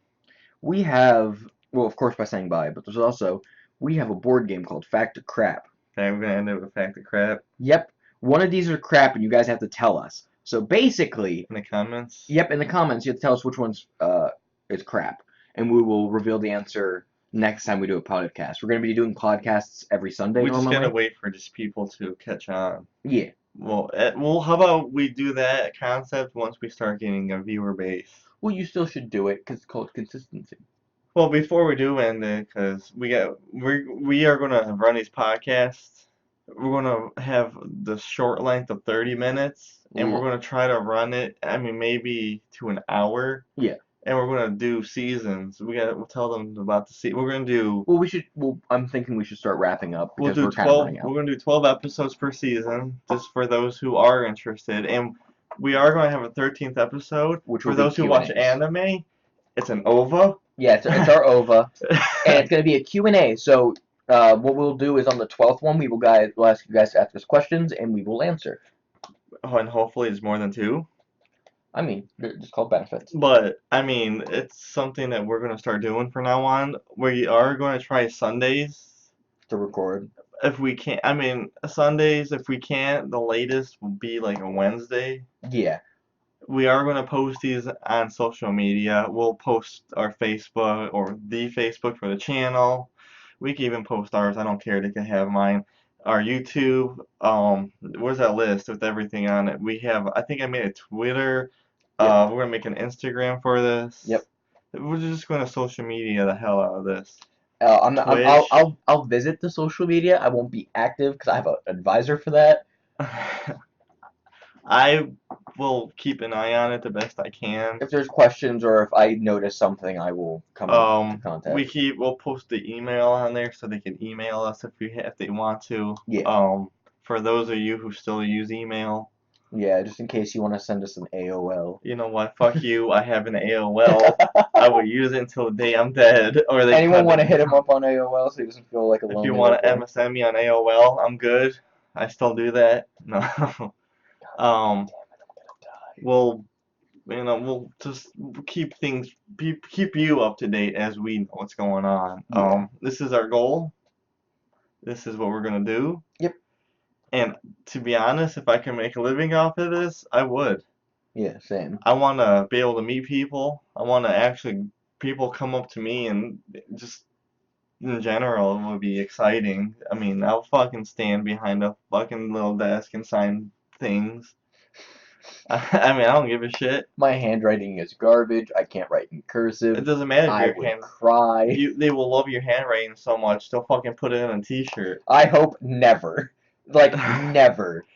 We have, well, of course by saying bye, but there's also, we have a board game called Fact or Crap. Okay, we're going to end it with Fact or Crap? Yep. One of these are crap, and you guys have to tell us. So basically... In the comments? Yep, in the comments, you have to tell us which one's is crap. And we will reveal the answer next time we do a podcast. We're going to be doing podcasts every Sunday normally. We just got to wait for just people to catch on. Yeah. Well, how about we do that concept once we start getting a viewer base? Well, you still should do it because it's called consistency. Well, before we do end it, because we are going to run these podcasts. We're going to have the short length of 30 minutes, and we're going to try to run it. I mean, maybe to an hour. Yeah. And we're going to do seasons. We'll tell them about the season. We're going to do... Well, I'm thinking we should start wrapping up because we're kind of running out. We're going to do 12 episodes per season, just for those who are interested. And we are going to have a 13th episode. Which for those who watch anime, it's an OVA. Yeah, it's our OVA. And it's going to be a Q&A. So what we'll do is on the 12th one, we'll ask you guys to ask us questions, and we will answer. Oh, and hopefully it's more than 2. I mean, they're just called benefits. But, I mean, it's something that we're going to start doing from now on. We are going to try Sundays. To record. If we can't, I mean, Sundays, if we can't, the latest will be like a Wednesday. Yeah. We are going to post these on social media. We'll post our Facebook or the Facebook for the channel. We can even post ours. I don't care. They can have mine. Our YouTube. Where's that list with everything on it? We have, I think I made a Twitter. We're going to make an Instagram for this. Yep. We're just going to social media the hell out of this. I'll visit the social media. I won't be active because I have an advisor for that. I will keep an eye on it the best I can. If there's questions or if I notice something, I will come to contact. We'll post the email on there so they can email us if they want to. Yeah. For those of you who still use email. Yeah, just in case you want to send us an AOL. You know what? Fuck you. I have an AOL. I will use it until the day I'm dead. Or anyone want to hit him up on AOL so he doesn't feel like alone? If you want to MSN me on AOL, I'm good. I still do that. No. We'll just keep you up to date as we know what's going on. Yeah. This is our goal. This is what we're gonna do. Yep. And to be honest, if I can make a living off of this, I would. Yeah, same. I want to be able to meet people. I want to actually people come up to me and just in general it would be exciting. I mean, I'll fucking stand behind a fucking little desk and sign things. I mean, I don't give a shit. My handwriting is garbage. I can't write in cursive. It doesn't matter if I would cry. They will love your handwriting so much, they'll fucking put it in a t-shirt. I hope never. Like, never.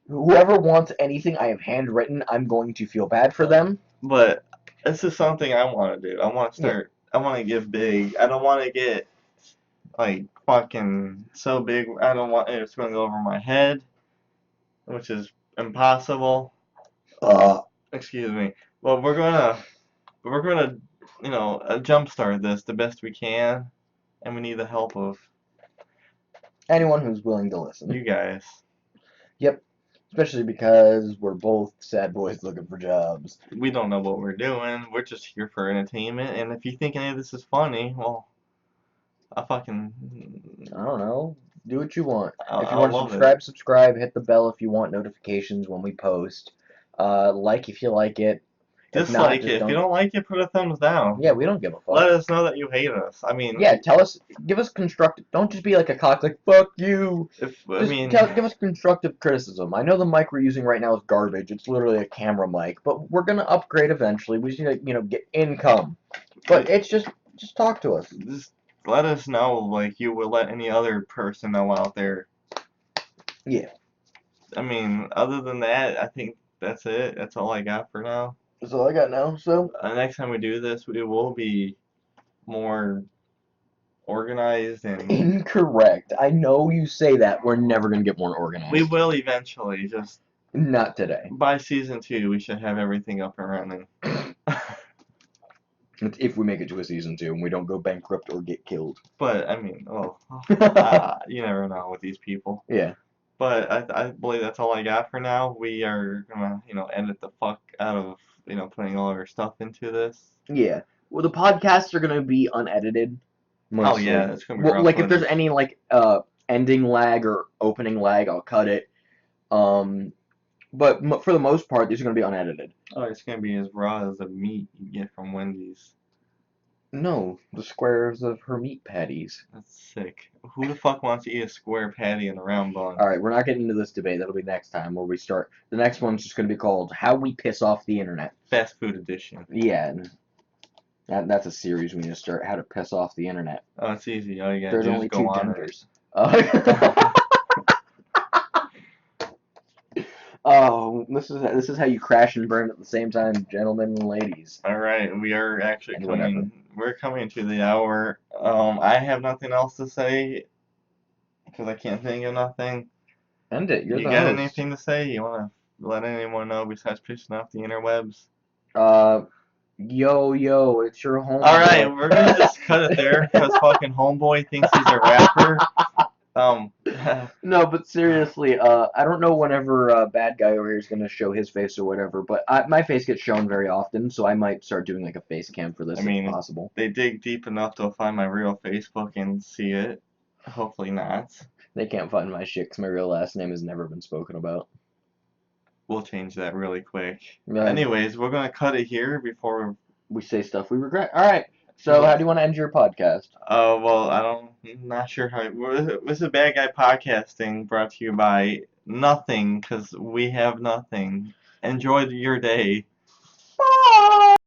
Whoever wants anything I have handwritten, I'm going to feel bad for them. But this is something I want to do. I want to start. I want to get big. I don't want to get like fucking so big. I don't want it's gonna go over my head, which is impossible. Uh, Excuse me. Well, we're gonna jumpstart this the best we can, and we need the help of anyone who's willing to listen. you guys. Yep. Especially because we're both sad boys looking for jobs. We don't know what we're doing. We're just here for entertainment, and if you think any of this is funny, well, I fucking I don't know. Do what you want. If you I'll want to love it. subscribe. Hit the bell if you want notifications when we post. Like if you like it. If not, Dislike just it. If you don't. don't like it, put a thumbs down. Yeah, we don't give a fuck. Let us know that you hate us. I mean, Yeah, tell us. Give us constructive. Don't just be like a cock. Like fuck you. Give us constructive criticism. I know the mic we're using right now is garbage. It's literally a camera mic, but we're gonna upgrade eventually. We just need to, get income. But it's just talk to us. just let us know like you would let any other person know out there. Yeah. I mean, other than that, I think that's it. That's all I got for now. That's all I got now. So Next time we do this, we will be more organized and incorrect. I know you say that. We're never gonna get more organized. we will eventually. Just Not today. by season 2, we should have everything up and running. If we make it to a season 2 and we don't go bankrupt or get killed. But I mean, well, you never know with these people. Yeah. But I believe that's all I got for now. We are gonna, edit the fuck out of, putting all our stuff into this. Yeah. Well, the podcasts are gonna be unedited. Mostly. Oh yeah, it's gonna be rough like if there's footage. any ending lag or opening lag, I'll cut it. But for the most part, these are gonna be unedited. Oh, it's gonna be as raw as the meat you get from Wendy's. No, the squares of her meat patties. That's sick. Who the fuck wants to eat a square patty in a round bun? All right, we're not getting into this debate. That'll be next time where we start. The next one's just gonna be called "How We Piss Off the Internet." Fast food edition. Yeah, and that's a series we need to start. How to piss off the internet. Oh, it's easy. All you gotta There's do only is go two on genders. Oh, this is how you crash and burn at the same time, gentlemen and ladies. All right, we are actually And coming. whatever. We're coming to the hour. I have nothing else to say because I can't think of nothing. End it. You're You the got host. anything to say? You wanna let anyone know besides pissing off the interwebs? Yo, it's your homeboy. All right, we're gonna just cut it there because fucking homeboy thinks he's a rapper. No, but seriously, I don't know whenever bad guy over here is gonna show his face or whatever, but my face gets shown very often, so I might start doing like a face cam for this I mean, if possible. they dig deep enough to find my real Facebook and see it. Hopefully not. They can't find my shit 'cause my real last name has never been spoken about. We'll change that really quick. Right. Anyways, we're gonna cut it here before We say stuff we regret. All right. So how do you want to end your podcast? well, I'm not sure how. This is Bad Guy Podcasting brought to you by nothing because we have nothing. Enjoy your day.